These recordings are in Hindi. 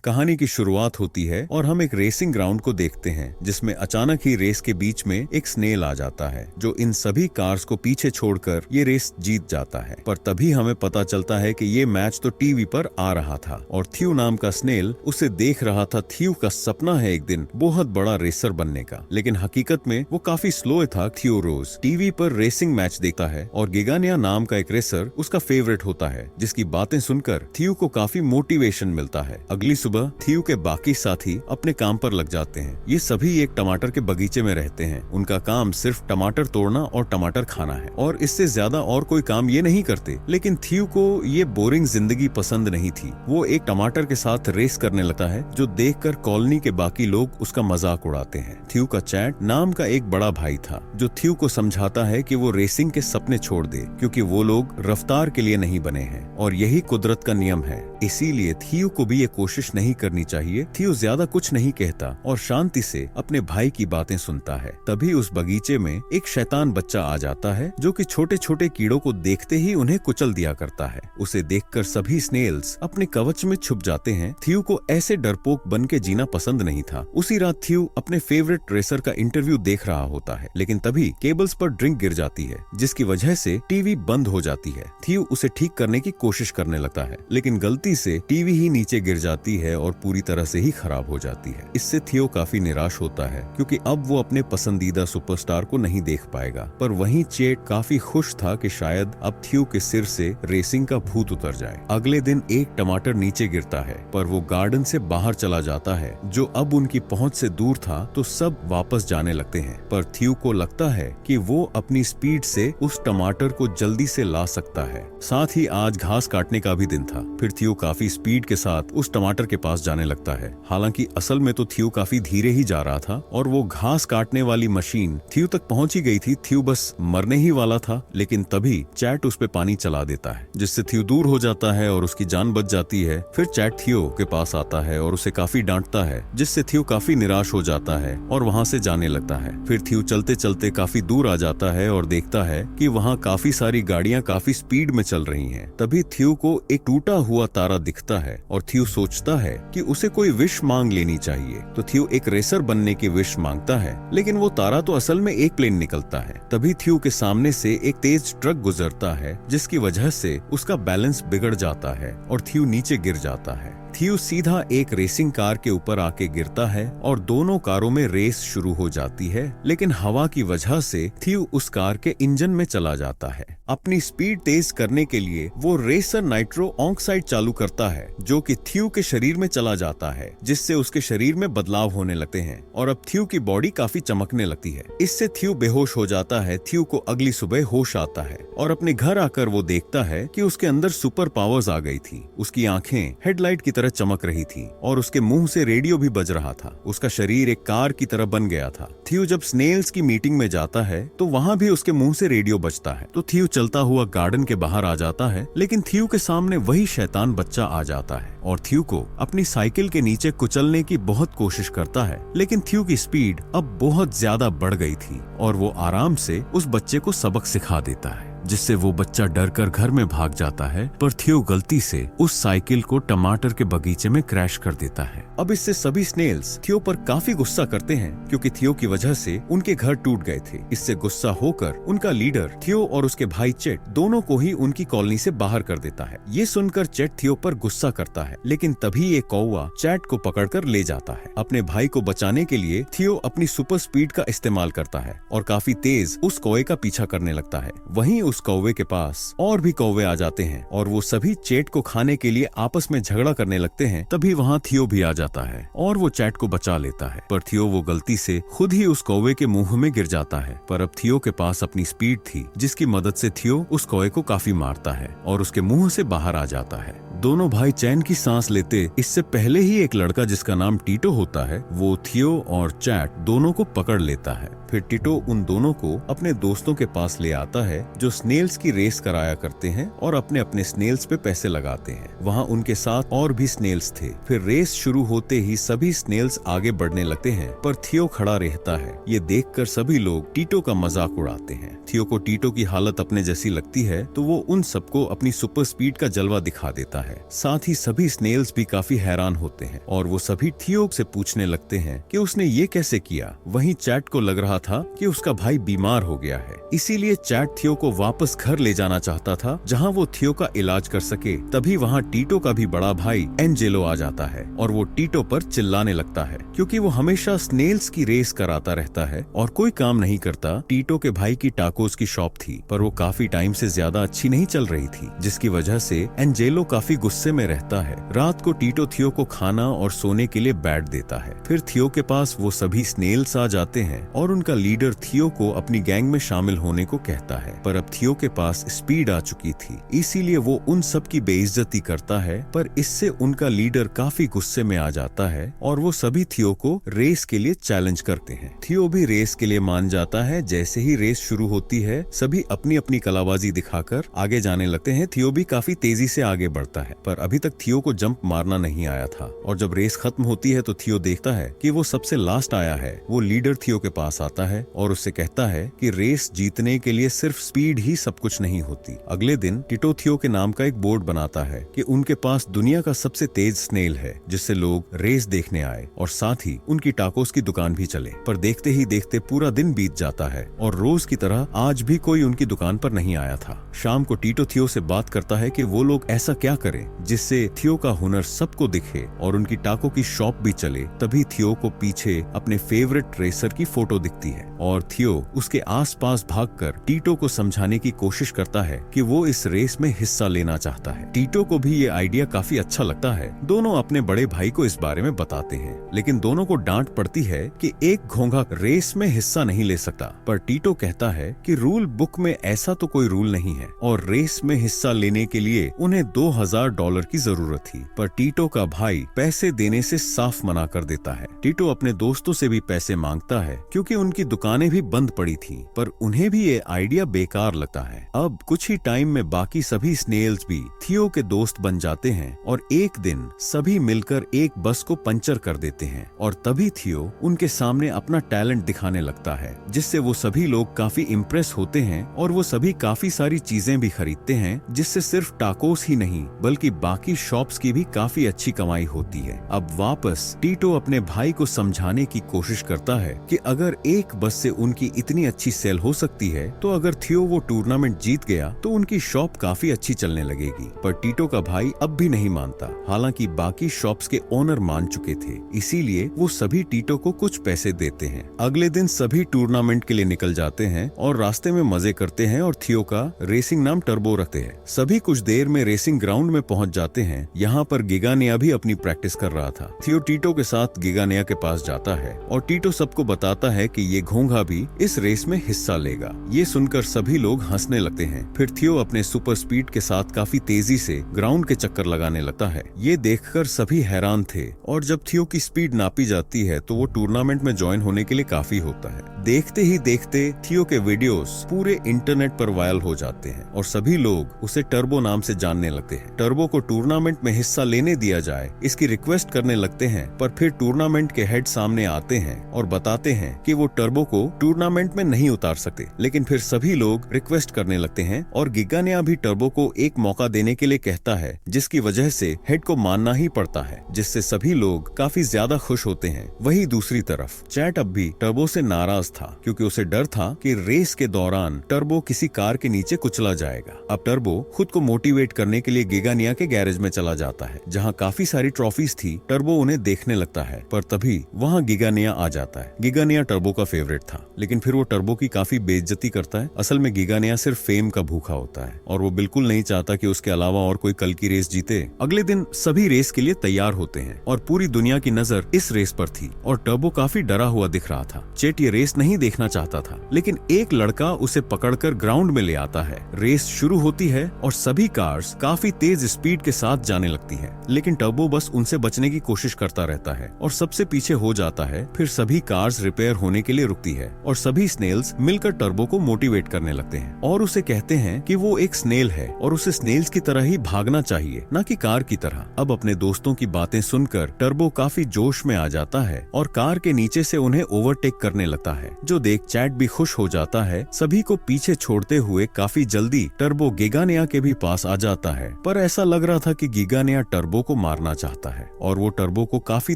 कहानी की शुरुआत होती है और हम एक रेसिंग ग्राउंड को देखते हैं जिसमें अचानक ही रेस के बीच में एक स्नेल आ जाता है जो इन सभी कार्स को पीछे छोड़कर ये रेस जीत जाता है। पर तभी हमें पता चलता है कि ये मैच तो टीवी पर आ रहा था और थ्यू नाम का स्नेल उसे देख रहा था। थ्यू का सपना है एक दिन बहुत बड़ा रेसर बनने का, लेकिन हकीकत में वो काफी स्लो था। थ्यू रोज टीवी पर रेसिंग मैच देखता है और गिगानिया नाम का एक रेसर उसका फेवरेट होता है जिसकी बातें सुनकर थ्यू को काफी मोटिवेशन मिलता है। अगली सुबह थ्यू के बाकी साथी अपने काम पर लग जाते हैं। ये सभी एक टमाटर के बगीचे में रहते हैं। उनका काम सिर्फ टमाटर तोड़ना और टमाटर खाना है और इससे ज्यादा और कोई काम ये नहीं करते। लेकिन थ्यू को ये बोरिंग जिंदगी पसंद नहीं थी। वो एक टमाटर के साथ रेस करने लगता है जो देखकर कॉलोनी के बाकी लोग उसका मजाक उड़ाते हैं। थ्यू का चैट नाम का एक बड़ा भाई था जो थ्यू को समझाता है कि वो रेसिंग के सपने छोड़ दे क्योंकि वो लोग रफ्तार के लिए नहीं बने हैं और यही कुदरत का नियम है। इसीलिए थ्यू को भी ये कोशिश नहीं करनी चाहिए। थ्यू ज्यादा कुछ नहीं कहता और शांति से अपने भाई की बातें सुनता है। तभी उस बगीचे में एक शैतान बच्चा आ जाता है जो कि छोटे छोटे कीड़ों को देखते ही उन्हें कुचल दिया करता है। उसे देखकर सभी स्नेल्स अपने कवच में छुप जाते हैं। थ्यू को ऐसे डरपोक बन के जीना पसंद नहीं था। उसी रात थ्यू अपने फेवरेट रेसर का इंटरव्यू देख रहा होता है, लेकिन तभी केबल्स पर ड्रिंक गिर जाती है जिसकी वजह से टीवी बंद हो जाती है। थ्यू उसे ठीक करने की कोशिश करने लगता है, लेकिन गलती से टीवी ही नीचे गिर जाती है और पूरी तरह से ही खराब हो जाती है। इससे थ्यू काफी निराश होता है क्योंकि अब वो अपने पसंदीदा सुपरस्टार को नहीं देख पाएगा। पर वहीं चेट काफी खुश था कि शायद अब थ्यू के सिर से रेसिंग का भूत उतर जाए। अगले दिन एक टमाटर नीचे गिरता है पर वो गार्डन से बाहर चला जाता है जो अब उनकी पहुंच से दूर था, तो सब वापस जाने लगते हैं। पर थ्यू को लगता है कि वो अपनी स्पीड से उस टमाटर को जल्दी से ला सकता है। साथ ही आज घास काटने का भी दिन था। फिर थ्यू काफी स्पीड के साथ उस टमाटर के पास जाने लगता है। हालांकि असल में तो थ्यू काफी धीरे ही जा रहा था और वो घास काटने वाली मशीन थ्यू तक पहुंच ही गई थी। थ्यू बस मरने ही वाला था, लेकिन तभी चैट उस पे पानी चला देता है जिससे थ्यू दूर हो जाता है और उसकी जान बच जाती है। फिर चैट थ्यू के पास आता है और उसे काफी डांटता है जिससे थ्यू काफी निराश हो जाता है और वहाँ से जाने लगता है। फिर थ्यू चलते चलते काफी दूर आ जाता है और देखता है कि वहाँ काफी सारी गाड़ियाँ काफी स्पीड में चल रही हैं। तभी थ्यू को एक टूटा हुआ तारा दिखता है और थ्यू सोचता है कि उसे कोई विश मांग लेनी चाहिए। तो थ्यू एक रेसर बनने की विश मांगता है, लेकिन वो तारा तो असल में एक प्लेन निकलता है। तभी थ्यू के सामने से एक तेज ट्रक गुजरता है जिसकी वजह से उसका बैलेंस बिगड़ जाता है और थ्यू नीचे गिर जाता है। थ्यू सीधा एक रेसिंग कार के ऊपर आके गिरता है और दोनों कारों में रेस शुरू हो जाती है, लेकिन हवा की वजह से थ्यू उस कार के इंजन में चला जाता है। अपनी स्पीड तेज करने के लिए वो रेसर नाइट्रो ऑक्साइड चालू करता है जो कि थ्यू के शरीर में चला जाता है, जिससे उसके शरीर में बदलाव होने लगते हैं और अब थ्यू की बॉडी काफी चमकने लगती है। इससे थ्यू बेहोश हो जाता है। थ्यू को अगली सुबह होश आता है और अपने घर आकर वो देखता है कि उसके अंदर सुपर पावर्स आ गई थी। उसकी आंखें हेडलाइट की तरह चमक रही थी और उसके मुंह से रेडियो भी बज रहा था। उसका शरीर एक कार की तरह बन गया था। थ्यू जब स्नेल्स की मीटिंग में जाता है तो वहाँ भी उसके मुंह से रेडियो बजता है। तो थ्यू चलता हुआ गार्डन के बाहर आ जाता है, लेकिन थ्यू के सामने वही शैतान बच्चा आ जाता है और थ्यू को अपनी साइकिल के नीचे कुचलने की बहुत कोशिश करता है। लेकिन थ्यू की स्पीड अब बहुत ज्यादा बढ़ गई थी और वो आराम से उस बच्चे को सबक सिखा देता है, जिससे वो बच्चा डरकर घर में भाग जाता है। पर थ्यू गलती से उस साइकिल को टमाटर के बगीचे में क्रैश कर देता है। अब इससे सभी स्नेल्स थ्यू पर काफी गुस्सा करते हैं क्योंकि थ्यू की वजह से उनके घर टूट गए थे। इससे गुस्सा होकर उनका लीडर थ्यू और उसके भाई चेट दोनों को ही उनकी कॉलोनी से बाहर कर देता है। ये सुनकर चेट थ्यू पर गुस्सा करता है, लेकिन तभी एक कौवा चैट को पकड़कर ले जाता है। अपने भाई को बचाने के लिए थ्यू अपनी सुपर स्पीड का इस्तेमाल करता है और काफी तेज उस कौवे का पीछा करने लगता है। वहीं उस कौवे के पास और भी कौवे आ जाते हैं और वो सभी चैट को खाने के लिए आपस में झगड़ा करने लगते हैं। तभी वहाँ थ्यू भी आ जाता है और वो चैट को बचा लेता है। पर थ्यू वो गलती से खुद ही उस कौवे के मुंह में गिर जाता है। पर अब थ्यू के पास अपनी स्पीड थी जिसकी मदद से थ्यू उस कौवे को काफी मारता है और उसके मुंह से बाहर आ जाता है। दोनों भाई चैन की सांस लेते इससे पहले ही एक लड़का जिसका नाम टीटो होता है वो थ्यू और चैट दोनों को पकड़ लेता है। फिर टीटो उन दोनों को अपने दोस्तों के पास ले आता है जो स्नेल्स की रेस कराया करते हैं और अपने अपने स्नेल्स पे पैसे लगाते हैं। वहाँ उनके साथ और भी स्नेल्स थे। फिर रेस शुरू होते ही सभी स्नेल्स आगे बढ़ने लगते हैं, पर थ्यू खड़ा रहता है। ये देखकर सभी लोग टीटो का मजाक उड़ाते हैं। थ्यू को टीटो की हालत अपने जैसी लगती है तो वो उन सबको अपनी सुपर स्पीड का जलवा दिखा देता है है। साथ ही सभी स्नेल्स भी काफी हैरान होते हैं और वो सभी थियो से पूछने लगते हैं कि उसने ये कैसे किया। वहीं चैट को लग रहा था कि उसका भाई बीमार हो गया है, इसीलिए चैट थियो को वापस घर ले जाना चाहता था जहाँ वो थियो का इलाज कर सके। तभी वहाँ टीटो का भी बड़ा भाई एंजेलो आ जाता है और वो टीटो पर चिल्लाने लगता है क्योंकि वो हमेशा स्नेल्स की रेस कराता रहता है और कोई काम नहीं करता। टीटो के भाई की टाकोस की शॉप थी पर वो काफी टाइम से ज्यादा अच्छी नहीं चल रही थी, जिसकी वजह से एंजेलो काफी गुस्से में रहता है। रात को टीटो थियो को खाना और सोने के लिए बेड देता है। फिर थियो के पास वो सभी स्नेल्स आ जाते हैं और उनका लीडर थियो को अपनी गैंग में शामिल होने को कहता है। पर अब थियो के पास स्पीड आ चुकी थी, इसीलिए वो उन सब की बेइज्जती करता है। पर इससे उनका लीडर काफी गुस्से में आ जाता है और वो सभी थियो को रेस के लिए चैलेंज करते हैं। थियो भी रेस के लिए मान जाता है। जैसे ही रेस शुरू होती है सभी अपनी अपनी कलाबाजी दिखाकर आगे जाने लगते हैं। थियो भी काफी तेजी से आगे बढ़ता है पर अभी तक थियो को जंप मारना नहीं आया था और जब रेस खत्म होती है तो थियो देखता है कि वो सबसे लास्ट आया है। वो लीडर थियो के पास आता है और उससे कहता है कि रेस जीतने के लिए सिर्फ स्पीड ही सब कुछ नहीं होती। अगले दिन टिटो थियो के नाम का एक बोर्ड बनाता है कि उनके पास दुनिया का सबसे तेज स्नेल है जिससे लोग रेस देखने आए और साथ ही उनकी टाकोस की दुकान भी चले। पर देखते ही देखते पूरा दिन बीत जाता है और रोज की तरह आज भी कोई उनकी दुकान पर नहीं आया था। शाम को टीटो थियो से बात करता है कि वो लोग ऐसा क्या करें जिससे थियो का हुनर सबको दिखे और उनकी टाको की शॉप भी चले। तभी थियो को पीछे अपने फेवरेट रेसर की फोटो दिखती है और थियो उसके आसपास भागकर टीटो को समझाने की कोशिश करता है कि वो इस रेस में हिस्सा लेना चाहता है। टीटो को भी ये आइडिया काफी अच्छा लगता है। दोनों अपने बड़े भाई को इस बारे में बताते हैं लेकिन दोनों को डांट पड़ती है कि एक घोंघा रेस में हिस्सा नहीं ले सकता। पर टीटो कहता है कि रूल बुक में ऐसा तो कोई रूल नहीं है और रेस में हिस्सा लेने के लिए उन्हें $2000 की जरूरत थी। पर टीटो का भाई पैसे देने से साफ मना कर देता है। टीटो अपने दोस्तों से भी पैसे मांगता है क्योंकि उनकी दुकानें भी बंद पड़ी थी पर उन्हें भी ये आइडिया बेकार लगता है। अब कुछ ही टाइम में बाकी सभी स्नेल्स भी थियो के दोस्त बन जाते हैं और एक दिन सभी मिलकर एक बस को पंचर कर देते हैं और तभी थियो उनके सामने अपना टैलेंट दिखाने लगता है जिससे वो सभी लोग काफी इम्प्रेस होते हैं और वो सभी काफी सारी चीजें भी खरीदते हैं जिससे सिर्फ टाकोस ही नहीं बल्कि बाकी शॉप्स की भी काफी अच्छी कमाई होती है। अब वापस टीटो अपने भाई को समझाने की कोशिश करता है कि अगर एक बस से उनकी इतनी अच्छी सेल हो सकती है तो अगर थियो वो टूर्नामेंट जीत गया तो उनकी शॉप काफी अच्छी चलने लगेगी। पर टीटो का भाई अब भी नहीं मानता, हालांकि बाकी शॉप्स के ओनर मान चुके थे, इसीलिए वो सभी टीटो को कुछ पैसे देते हैं। अगले दिन सभी टूर्नामेंट के लिए निकल जाते हैं और रास्ते में मजे करते हैं और थियो का रेसिंग नाम टर्बो रखते हैं। सभी कुछ देर में रेसिंग ग्राउंड में पहुंच जाते हैं। यहाँ पर गिगानिया भी अपनी प्रैक्टिस कर रहा था। थियो टीटो के साथ गिगानिया के पास जाता है और टीटो सबको बताता है कि ये घोंघा भी इस रेस में हिस्सा लेगा। ये सुनकर सभी लोग हंसने लगते हैं। फिर थियो अपने सुपर स्पीड के साथ काफी तेजी से ग्राउंड के चक्कर लगाने लगता है। ये देखकर सभी हैरान थे और जब थियो की स्पीड नापी जाती है तो वो टूर्नामेंट में ज्वाइन होने के लिए काफी होता है। देखते ही देखते थियो के वीडियोस पूरे इंटरनेट पर वायरल हो जाते हैं और सभी लोग उसे टर्बो नाम से जानने लगते हैं। टर्बो को टूर्नामेंट में हिस्सा लेने दिया जाए इसकी रिक्वेस्ट करने लगते हैं पर फिर टूर्नामेंट के हेड सामने आते हैं और बताते हैं कि वो टर्बो को टूर्नामेंट में नहीं उतार सकते। लेकिन फिर सभी लोग रिक्वेस्ट करने लगते हैं और गिगानिया भी टर्बो को एक मौका देने के लिए कहता है जिसकी वजह से हेड को मानना ही पड़ता है, जिससे सभी लोग काफी ज्यादा खुश होते हैं। वहीं दूसरी तरफ चैट अब भी टर्बो से नाराज था क्योंकि उसे डर था कि रेस के दौरान टर्बो किसी कार के नीचे कुचला जाएगा। अब टर्बो खुद को मोटिवेट करने के लिए गिगानिया के गैरेज में चला जाता है जहाँ काफी सारी ट्रॉफीज थी। टर्बो उन्हें देखने लगता है पर तभी वहाँ गिगानिया आ जाता है। गिगानिया टर्बो का फेवरेट था लेकिन फिर वो टर्बो की काफी बेइज्जती करता है। असल में गिगानिया सिर्फ फेम का भूखा होता है और वो बिल्कुल नहीं चाहता कि उसके अलावा और कोई कल की रेस जीते। अगले दिन सभी रेस के लिए तैयार होते हैं और पूरी दुनिया की नजर इस रेस पर थी और टर्बो काफी डरा हुआ दिख रहा था। चेट ये रेस नहीं देखना चाहता था लेकिन एक लड़का उसे पकड़कर ग्राउंड में ले आता है। रेस शुरू होती है और सभी कार्स काफी तेज स्पीड के साथ जाने लगती है लेकिन टर्बो बस उनसे बचने की कोशिश करता रहता है और सबसे पीछे हो जाता है। फिर सभी कार्स रिपेयर होने के लिए रुकती है और सभी स्नेल्स मिलकर टर्बो को मोटिवेट करने लगते हैं और उसे कहते हैं कि वो एक स्नेल है और उसे स्नेल्स की तरह ही भागना चाहिए, न कि कार की तरह। अब अपने दोस्तों की बातें सुनकर टर्बो काफी जोश में आ जाता है और कार के नीचे से उन्हें ओवरटेक करने लगता है, जो देख चैट भी खुश हो जाता है। सभी को पीछे छोड़ते हुए काफी जल्दी टर्बो गिगानिया के भी पास आ जाता है पर ऐसा लग रहा था कि गिगानिया टर्बो को मारना चाहता है और वो टर्बो को काफी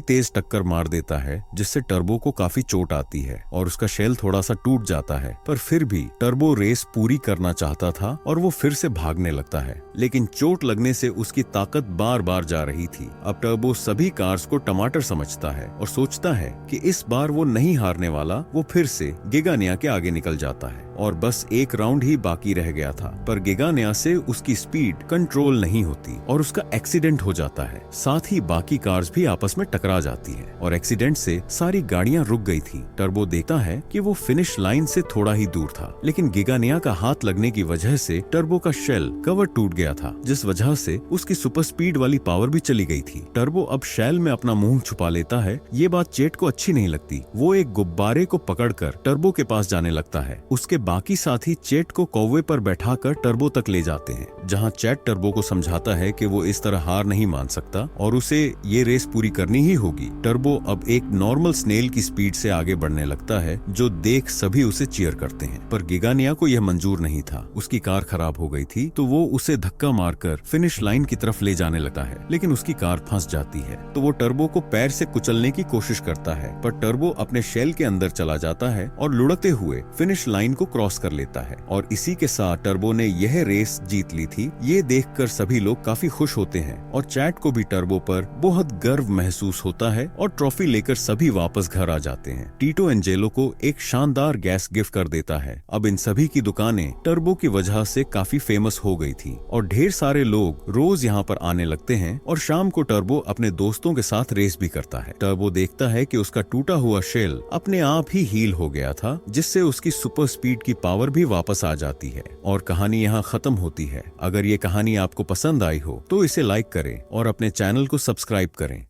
तेज टक्कर मार देता है, जिससे टर्बो को काफी चोट आती है और उसका शेल थोड़ा सा टूट जाता है। पर फिर भी टर्बो रेस पूरी करना चाहता था और वो फिर से भागने लगता है, लेकिन चोट लगने से उसकी ताकत बार बार जा रही थी। अब टर्बो सभी कार्स को टमाटर समझता है और सोचता है कि इस बार वो नहीं हारने वाला। वो फिर से गिगानिया के आगे निकल जाता है और बस एक राउंड ही बाकी रह गया था, पर गिगानिया से उसकी स्पीड कंट्रोल नहीं होती और उसका एक्सीडेंट हो जाता है। साथ ही बाकी कार्स भी आपस में टकरा जाती है और एक्सीडेंट से सारी गाड़ियां रुक गई थी। टर्बो देखता है कि वो फिनिश लाइन से थोड़ा ही दूर था, लेकिन गिगानिया का हाथ लगने की वजह से टर्बो का शेल कवर टूट गया था, जिस वजह से उसकी सुपर स्पीड वाली पावर भी चली गई थी। टर्बो अब शेल में अपना मुंह छुपा लेता है। ये बात चेट को अच्छी नहीं लगती। वो एक गुब्बारे को पकड़कर टर्बो के पास जाने लगता है। उसके बाकी साथी चेट को कौवे पर बैठाकर टर्बो तक ले जाते हैं, जहां चेट टर्बो को समझाता है कि वो इस तरह हार नहीं मान सकता और उसे ये रेस पूरी करनी ही होगी। टर्बो अब एक नॉर्मल स्नेल की स्पीड से आगे बढ़ने लगता है, जो देख सभी उसे चीयर करते हैं। पर गिगानिया को यह मंजूर नहीं था। उसकी कार खराब हो गई थी, तो वो उसे धक्का मारकर फिनिश लाइन की तरफ ले जाने लगता है, लेकिन उसकी कार फंस जाती है। तो वो टर्बो को पैर से कुचलने की कोशिश करता है, पर टर्बो अपने शेल के अंदर चला जाता है और लुढ़कते हुए फिनिश लाइन को क्रॉस कर लेता है। और इसी के साथ टर्बो ने यह रेस जीत ली थी। ये देखकर सभी लोग काफी खुश होते हैं और चैट को भी टर्बो पर बहुत गर्व महसूस होता है और ट्रॉफी लेकर सभी वापस घर आ जाते हैं। टीटो एंजेलो को एक शानदार गैस गिफ्ट कर देता है। अब इन सभी की दुकानें टर्बो की वजह से काफी फेमस हो गई थी और ढेर सारे लोग रोज यहाँ पर आने लगते हैं और शाम को टर्बो अपने दोस्तों के साथ रेस भी करता है। टर्बो देखता है कि उसका टूटा हुआ शेल अपने आप ही हील हो गया था, जिससे उसकी सुपर स्पीड की पावर भी वापस आ जाती है और कहानी यहाँ खत्म होती है। अगर ये कहानी आपको पसंद आई हो तो इसे लाइक करें और अपने चैनल को सब्सक्राइब करें।